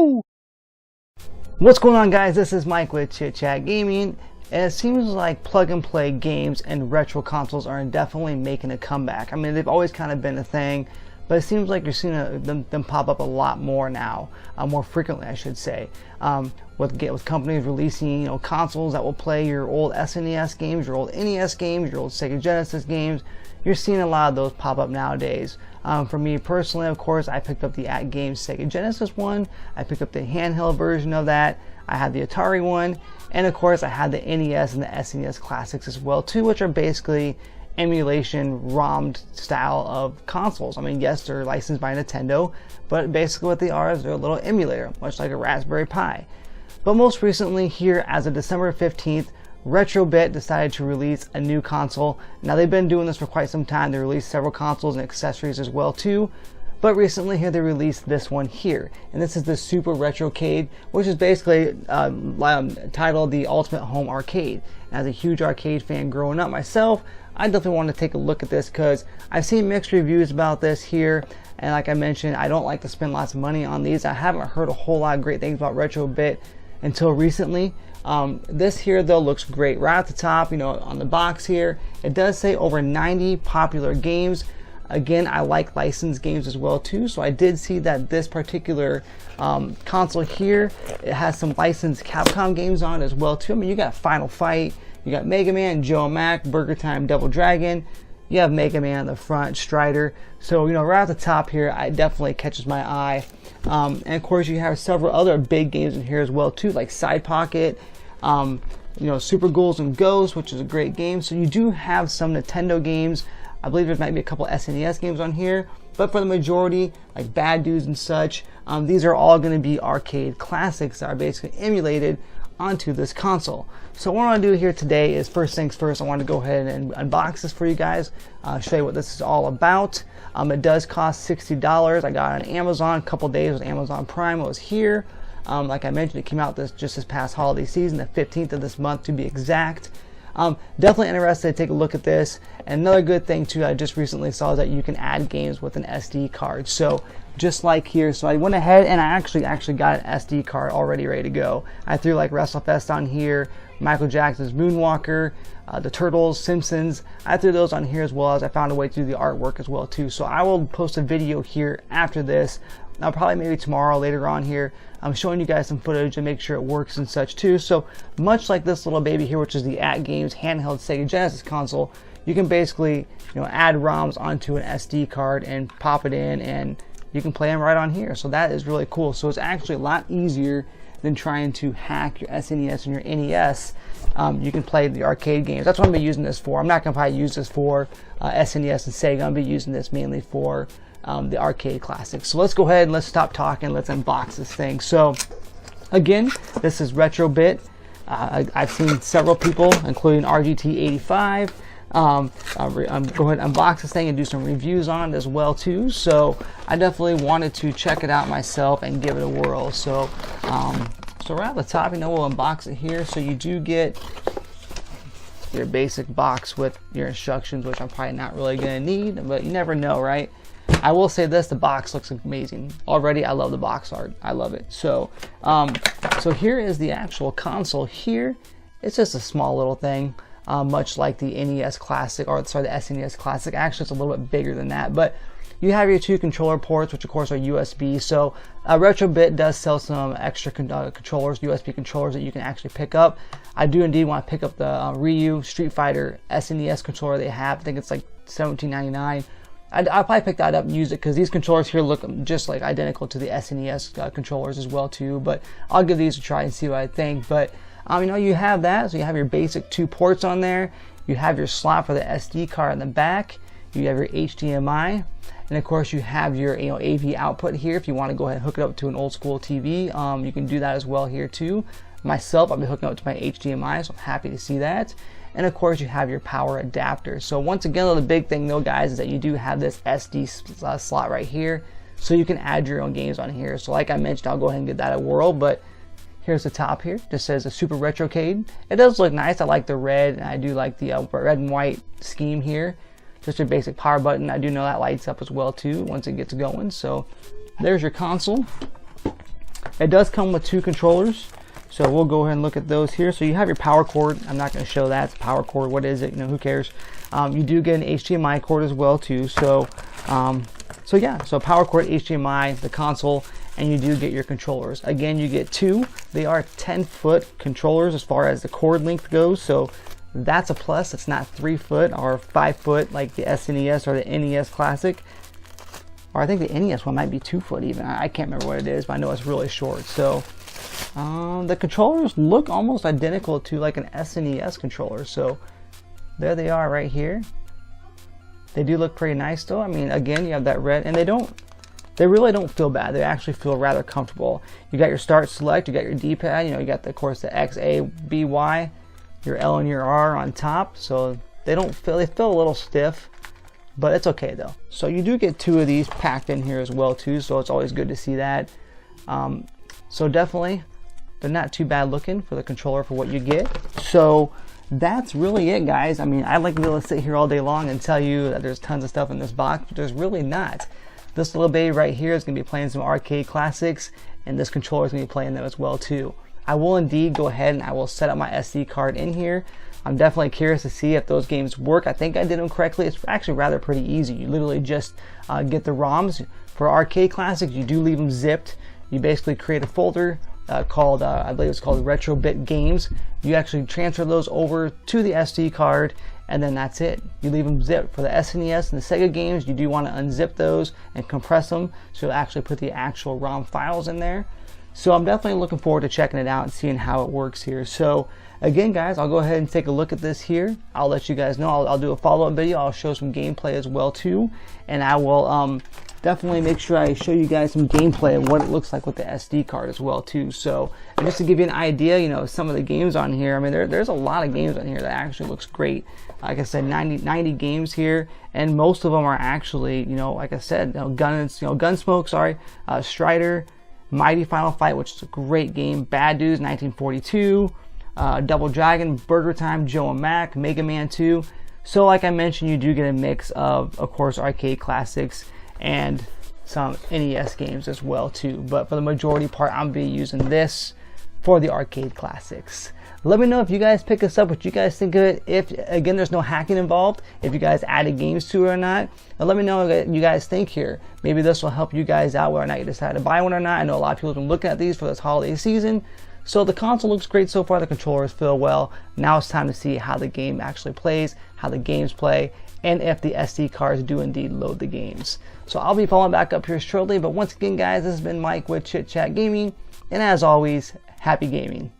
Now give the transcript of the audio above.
Woo! What's going on, guys? This is Mike with Chit Chat Gaming, and it seems like plug and play games and retro consoles are definitely making a comeback. I mean, they've always kind of been a thing, but it seems like you're seeing them pop up a lot more now, more frequently, I should say. With companies releasing, consoles that will play your old SNES games, your old NES games, your old Sega Genesis games. You're seeing a lot of those pop up nowadays. For me personally, of course, I picked up the At Games Sega Genesis one. I picked up the handheld version of that. I had the Atari one, and of course, I had the NES and the SNES classics as well too, which are basically emulation ROM'd style of consoles. I mean, yes, they're licensed by Nintendo, but basically what they are is they're a little emulator, much like a Raspberry Pi. But most recently, here as of December 15th, Retro-Bit decided to release a new console. Now, they've been doing this for quite some time. They released several consoles and accessories as well too, but recently here they released this one here, and this is the Super Retro-Cade, which is basically titled the Ultimate Home Arcade. As a huge arcade fan growing up myself, I definitely want to take a look at this because I've seen mixed reviews about this here, and like I mentioned, I don't like to spend lots of money on these. I haven't heard a whole lot of great things about Retro-Bit until recently. This here though looks great. Right at the top, on the box here, it does say over 90 popular games. Again, I like licensed games as well too, so I did see that this particular console here, it has some licensed Capcom games on it as well too. I mean, you got Final Fight, you got Mega Man, Joe and Mac, Burger Time, Double Dragon. You have Mega Man on the front, Strider. So, right at the top here, it definitely catches my eye. And of course, you have several other big games in here as well too, like Side Pocket, Super Ghouls and Ghosts, which is a great game. So you do have some Nintendo games. I believe there might be a couple SNES games on here, but for the majority, like Bad Dudes and such, these are all going to be arcade classics that are basically emulated onto this console. So what I want to do here today is, first things first, I want to go ahead and unbox this for you guys, show you what this is all about. It does cost $60. I got it on Amazon a couple days with Amazon Prime. It was here. Like I mentioned, it came out just this past holiday season, the 15th of this month to be exact. Definitely interested to take a look at this. And another good thing too, I just recently saw is that you can add games with an SD card. So just like here, so I went ahead and I actually got an SD card already ready to go. I threw like WrestleFest on here, Michael Jackson's Moonwalker, the Turtles, Simpsons. I threw those on here as well, as I found a way to do the artwork as well too. So I will post a video here after this. I'll probably maybe tomorrow later on here. I'm showing you guys some footage and make sure it works and such too. So much like this little baby here, which is the At Games handheld Sega Genesis console, you can basically add ROMs onto an SD card and pop it in, and you can play them right on here. So that is really cool. So it's actually a lot easier than trying to hack your SNES and your NES. You can play the arcade games. That's what I'm going to be using this for. I'm not going to probably use this for SNES and Sega. I'm going to be using this mainly for the arcade classics. So let's go ahead and let's stop talking. Let's unbox this thing. So again, this is Retro-Bit. I've seen several people, including RGT85, go ahead and unbox this thing and do some reviews on it as well too. So I definitely wanted to check it out myself and give it a whirl. So so right at the top, we'll unbox it here. So you do get your basic box with your instructions, which I'm probably not really going to need, but you never know, right? I will say this, the box looks amazing. Already, I love the box art. I love it. So so here is the actual console here. It's just a small little thing, much like the NES Classic, or sorry, the SNES Classic. Actually, it's a little bit bigger than that, but you have your two controller ports, which of course are USB. So Retro-Bit does sell some extra controllers, USB controllers that you can actually pick up. I do indeed want to pick up the Ryu Street Fighter SNES controller they have. I think it's like $17.99. I'll probably pick that up and use it because these controllers here look just like identical to the SNES controllers as well too. But I'll give these a try and see what I think. But you have that, so you have your basic two ports on there. You have your slot for the SD card in the back. You have your HDMI, and of course you have your AV output here. If you want to go ahead and hook it up to an old school TV, you can do that as well here too. Myself, I'll be hooking up to my HDMI, so I'm happy to see that. And of course you have your power adapter. So once again, the big thing though, guys, is that you do have this SD slot right here, so you can add your own games on here. So like I mentioned, I'll go ahead and give that a whirl. But here's the top here. Just says a Super Retro-Cade. It does look nice. I like the red, and I do like the red and white scheme here. Just a basic power button. I do know that lights up as well too once it gets going. So there's your console. It does come with 2 controllers, so we'll go ahead and look at those here. So you have your power cord. I'm not going to show that. It's a power cord. What is it? You know, who cares? You do get an HDMI cord as well too. So yeah, so power cord, HDMI, the console, and you do get your controllers. Again, you get 2. They are 10-foot controllers as far as the cord length goes, so that's a plus. It's not 3-foot or 5-foot like the SNES or the NES Classic. Or I think the NES one might be 2-foot even. I can't remember what it is, but I know it's really short. So the controllers look almost identical to like an SNES controller. So there they are right here. They do look pretty nice though. I mean, again, you have that red, and they really don't feel bad. They actually feel rather comfortable. You got your start select, you got your D-pad, you know, you got of course the X, A, B, Y, your L and your R on top. So they feel a little stiff, but it's okay though. So you do get 2 of these packed in here as well too, so it's always good to see that. So definitely they're not too bad looking for the controller for what you get. So that's really it, guys. I mean, I'd like to be able to sit here all day long and tell you that there's tons of stuff in this box, but there's really not. This little baby right here is going to be playing some arcade classics, and this controller is going to be playing them as well too. I will indeed go ahead and I will set up my SD card in here. I'm definitely curious to see if those games work. I think I did them correctly. It's actually rather pretty easy. You literally just get the ROMs. For arcade classics, you do leave them zipped. You basically create a folder called, I believe it's called Retro-Bit Games. You actually transfer those over to the SD card, and then that's it. You leave them zipped. For the SNES and the Sega games, you do want to unzip those and compress them, so you'll actually put the actual ROM files in there. So I'm definitely looking forward to checking it out and seeing how it works here. So again, guys, I'll go ahead and take a look at this here. I'll let you guys know. I'll do a follow-up video. I'll show some gameplay as well too, and I will definitely make sure I show you guys some gameplay and what it looks like with the SD card as well too. So just to give you an idea, you know, some of the games on here, I mean, there's a lot of games on here that actually looks great. Like I said, 90 games here, and most of them are actually, you know, like I said, Gunsmoke, sorry, Strider, Mighty Final Fight, which is a great game, Bad Dudes 1942, Double Dragon, Burger Time, Joe and Mac, Mega Man 2. So like I mentioned, you do get a mix of course, arcade classics and some NES games as well too. But for the majority part, I'm going to be using this for the arcade classics. Let me know if you guys pick this up, what you guys think of it. If, again, there's no hacking involved, if you guys added games to it or not. And let me know what you guys think here. Maybe this will help you guys out whether or not you decide to buy one or not. I know a lot of people have been looking at these for this holiday season. So the console looks great so far. The controllers feel well. Now it's time to see how the game actually plays, how the games play, and if the SD cards do indeed load the games. So I'll be following back up here shortly. But once again, guys, this has been Mike with Chit Chat Gaming. And as always, happy gaming.